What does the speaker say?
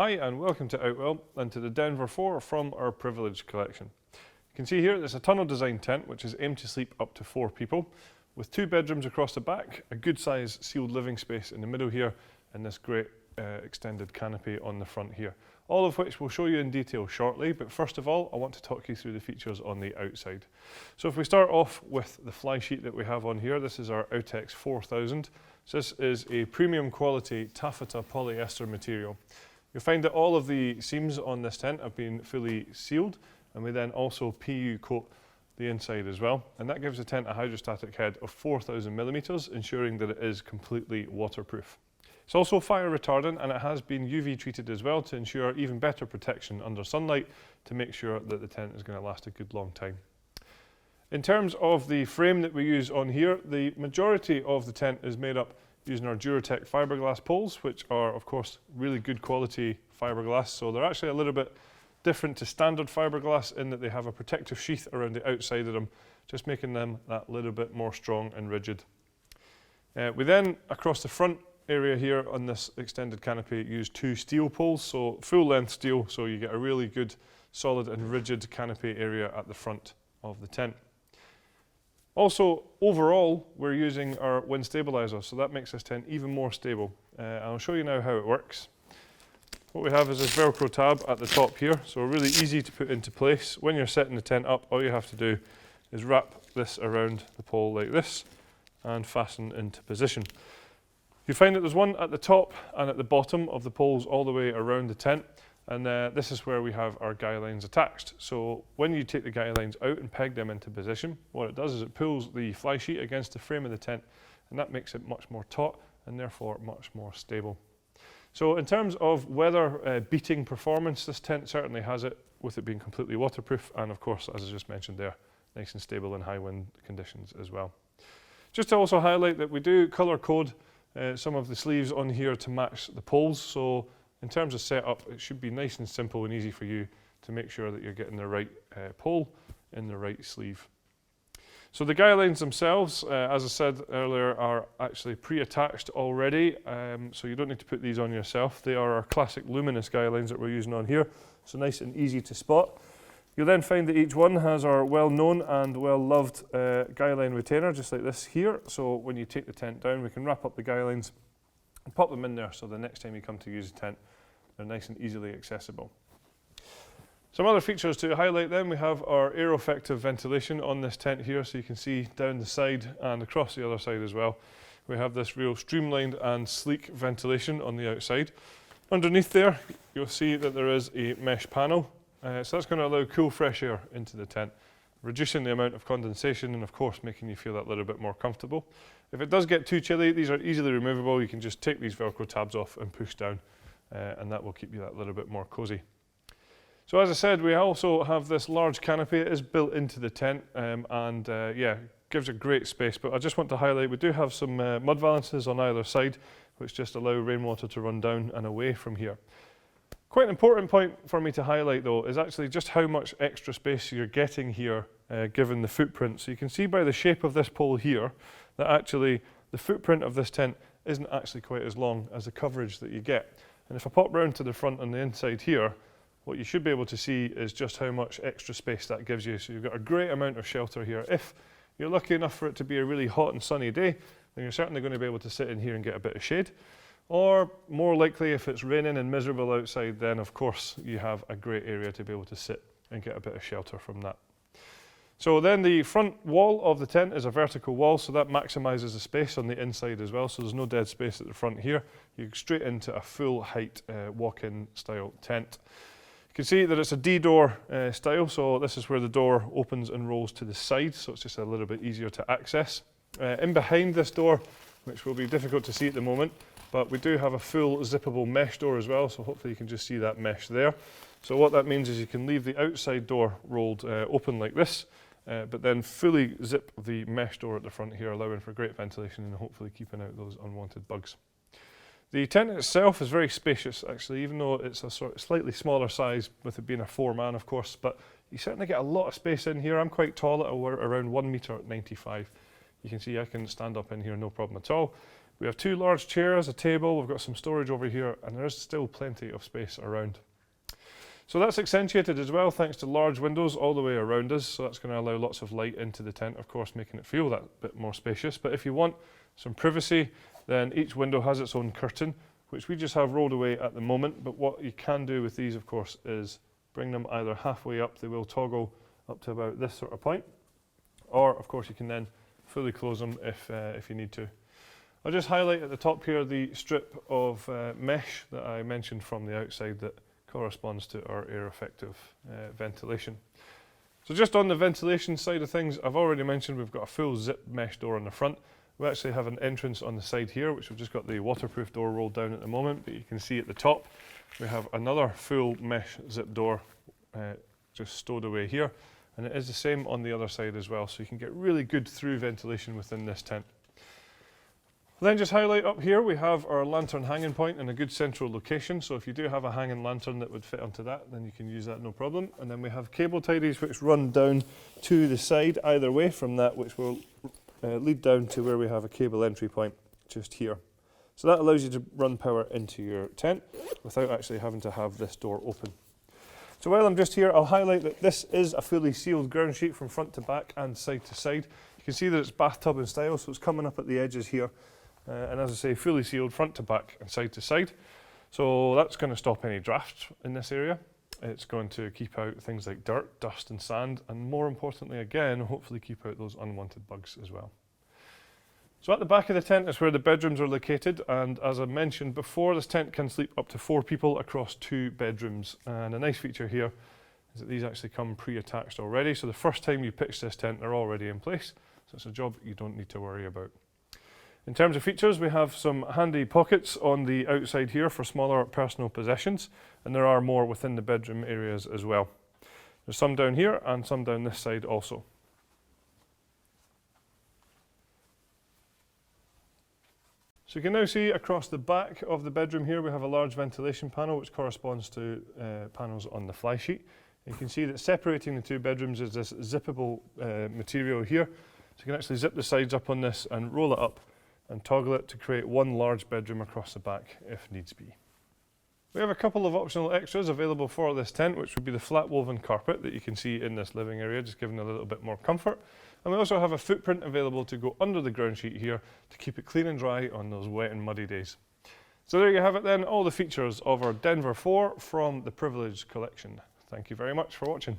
Hi and welcome to Outwell and to the Denver 4 from our privileged collection. You can see here there's a tunnel design tent which is aimed to sleep up to 4 people with 2 bedrooms across the back, a good size sealed living space in the middle here and this great extended canopy on the front here. All of which we'll show you in detail shortly, but first of all I want to talk you through the features on the outside. So if we start off with the fly sheet that we have on here, this is our Outex 4000. So this is a premium quality taffeta polyester material. You'll find that all of the seams on this tent have been fully sealed, and we then also PU coat the inside as well, and that gives the tent a hydrostatic head of 4,000 millimeters, ensuring that it is completely waterproof. It's also fire retardant and it has been UV treated as well to ensure even better protection under sunlight to make sure that the tent is going to last a good long time. In terms of the frame that we use on here, the majority of the tent is made up using our Duratec fiberglass poles, which are of course really good quality fiberglass. So they're actually a little bit different to standard fiberglass in that they have a protective sheath around the outside of them, just making them that little bit more strong and rigid. We then, across the front area here on this extended canopy, use 2 steel poles, so full length steel, so you get a really good solid and rigid canopy area at the front of the tent. Also, overall, we're using our wind stabilizer, so that makes this tent even more stable. I'll show you now how it works. What we have is this Velcro tab at the top here, so really easy to put into place. When you're setting the tent up, all you have to do is wrap this around the pole like this and fasten into position. You find that there's one at the top and at the bottom of the poles all the way around the tent, and this is where we have our guy lines attached. So when you take the guy lines out and peg them into position, what it does is it pulls the fly sheet against the frame of the tent, and that makes it much more taut and therefore much more stable. So in terms of weather beating performance, this tent certainly has it, with it being completely waterproof and of course, as I just mentioned there, nice and stable in high wind conditions as well. Just to also highlight that we do colour code some of the sleeves on here to match the poles. So in terms of setup, it should be nice and simple and easy for you to make sure that you're getting the right pole in the right sleeve. So the guy lines themselves, as I said earlier, are actually pre-attached already, so you don't need to put these on yourself. They are our classic luminous guy lines that we're using on here, so nice and easy to spot. You'll then find that each one has our well-known and well-loved guy line retainer, just like this here. So when you take the tent down, we can wrap up the guy lines and pop them in there, so the next time you come to use the tent, they're nice and easily accessible. Some other features to highlight then, we have our aero-effective ventilation on this tent here, so you can see down the side and across the other side as well. We have this real streamlined and sleek ventilation on the outside. Underneath there, you'll see that there is a mesh panel, so that's going to allow cool fresh air into the tent, reducing the amount of condensation and of course making you feel that little bit more comfortable. If it does get too chilly, these are easily removable. You can just take these Velcro tabs off and push down, and that will keep you that little bit more cozy. So as I said, we also have this large canopy. It is built into the tent yeah, gives a great space, but I just want to highlight we do have some mud valances on either side which just allow rainwater to run down and away from here. Quite an important point for me to highlight though is actually just how much extra space you're getting here given the footprint. So you can see by the shape of this pole here that actually the footprint of this tent isn't actually quite as long as the coverage that you get. And if I pop round to the front on the inside here, what you should be able to see is just how much extra space that gives you. So you've got a great amount of shelter here. If you're lucky enough for it to be a really hot and sunny day, then you're certainly going to be able to sit in here and get a bit of shade. Or more likely, if it's raining and miserable outside, then of course you have a great area to be able to sit and get a bit of shelter from that. So then the front wall of the tent is a vertical wall, so that maximizes the space on the inside as well. So there's no dead space at the front here. You go straight into a full height walk-in style tent. You can see that it's a D-door style, so this is where the door opens and rolls to the side, so it's just a little bit easier to access. In behind this door, which will be difficult to see at the moment, but we do have a full zippable mesh door as well, so hopefully you can just see that mesh there. So what that means is you can leave the outside door rolled open like this, but then fully zip the mesh door at the front here, allowing for great ventilation and hopefully keeping out those unwanted bugs. The tent itself is very spacious actually, even though it's a sort of slightly smaller size with it being a 4-man of course, but you certainly get a lot of space in here. I'm quite tall at around 1 meter at 95. You can see I can stand up in here no problem at all. We have 2 large chairs, a table, we've got some storage over here, and there is still plenty of space around. So that's accentuated as well thanks to large windows all the way around us, so that's going to allow lots of light into the tent, of course making it feel that bit more spacious. But if you want some privacy, then each window has its own curtain, which we just have rolled away at the moment. But what you can do with these, of course, is bring them either halfway up, they will toggle up to about this sort of point, or of course you can then fully close them if you need to. I'll just highlight at the top here the strip of mesh that I mentioned from the outside that corresponds to our air effective ventilation. So just on the ventilation side of things, I've already mentioned we've got a full zip mesh door on the front. We actually have an entrance on the side here, which we've just got the waterproof door rolled down at the moment, but you can see at the top we have another full mesh zip door just stowed away here, and it is the same on the other side as well, so you can get really good through ventilation within this tent. Then just highlight up here, we have our lantern hanging point in a good central location. So if you do have a hanging lantern that would fit onto that, then you can use that no problem. And then we have cable tidies which run down to the side either way from that, which will lead down to where we have a cable entry point just here. So that allows you to run power into your tent without actually having to have this door open. So while I'm just here, I'll highlight that this is a fully sealed ground sheet from front to back and side to side. You can see that it's bathtub in style, so it's coming up at the edges here. And as I say, fully sealed front to back and side to side. So that's going to stop any drafts in this area. It's going to keep out things like dirt, dust and sand, and more importantly again, hopefully keep out those unwanted bugs as well. So at the back of the tent is where the bedrooms are located, and as I mentioned before, this tent can sleep up to 4 people across 2 bedrooms. And a nice feature here is that these actually come pre-attached already, so the first time you pitch this tent they're already in place, so it's a job you don't need to worry about. In terms of features, we have some handy pockets on the outside here for smaller personal possessions, and there are more within the bedroom areas as well. There's some down here and some down this side also. So you can now see across the back of the bedroom here we have a large ventilation panel which corresponds to panels on the fly sheet. You can see that separating the 2 bedrooms is this zippable material here. So you can actually zip the sides up on this and roll it up and toggle it to create one large bedroom across the back if needs be. We have a couple of optional extras available for this tent, which would be the flat woven carpet that you can see in this living area, just giving it a little bit more comfort. And we also have a footprint available to go under the ground sheet here to keep it clean and dry on those wet and muddy days. So there you have it then, all the features of our Denver 4 from the Privilege collection. Thank you very much for watching.